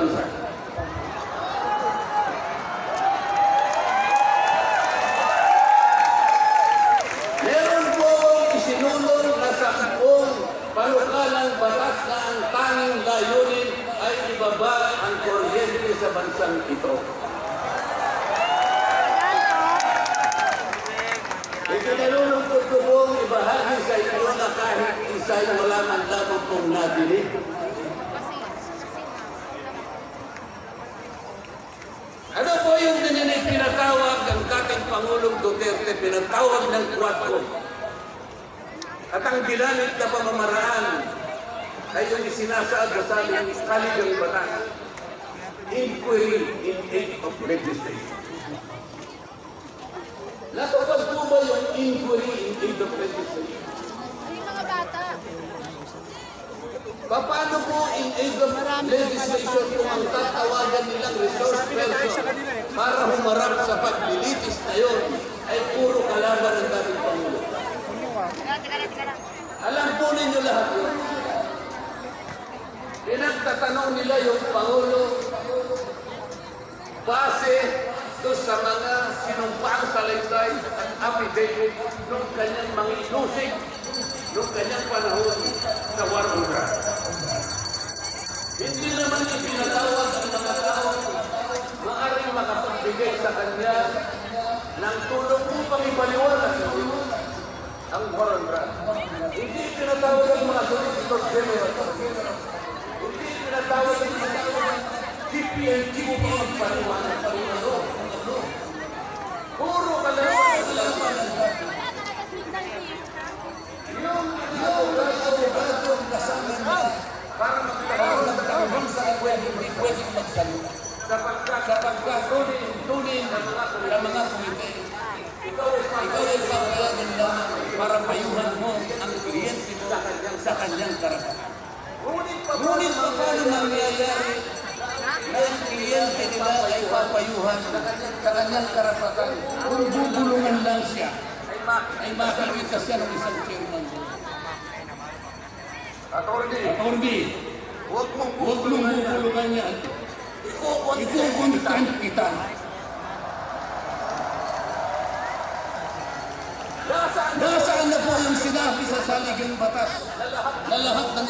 bansa. Meron po isinulong na 10 panukalang batas na ang tanging layunin ay ibaba ang kuryente sa bansang ito. Ikinalulungkot ko pong ibahagi sa inyo na kahit isa'y wala man lamang pong nadinig. Ano po yung pinatawag ng dating Pangulong Duterte, pinatawag ng Quadcom? At ang ginamit na pamamaraan ay yung isinasaad sa aming saligang batas. Inquiry in aid of legislation. Natupad po ba yung inquiry in aid of legislation? Ay, mga bata. Paano po in aid of legislation kung ang tatawagan nilang resource person para humarap sa paglilitis na yun ay puro kalaban ng dating Pangulo? Alam po ninyo lahat yun. Pinagtatanong nila yung Pangulo base doon sa mga sinumpaang salaysay at affidavit nung kanyang mga inusig nung kanyang panahon sa war on drugs. Hindi naman ipinatawag ang mga tao maaaring makapagbigay sa kanya ng tulong upang ipaliwanag ang war on drugs. Hindi ipinatawag ang mga solicitor general. Hindi ipinatawag ang mga CPNG upang magpaliwanag sa mga puro kalaman. Yung abogado kasama niya para magkakaroon ng tanong sa hindi pwedeng magsalita. Sapagkat tunin ng mga komite. Ikaw ay pagkakaroon lamang para payuhan mo ang kliyente mo sa kanyang karapatan. Ngunit paano nangyayari na ang kliyente nila ay papayuhan sa kanyang karapatan kung bubulungan lang siya ay makikita siya ng isang chairman. Attorney, huwag mong bubulungan yan. Ikukontent kita. Nasaan na po yung sinabi sa saligang batas na lahat ng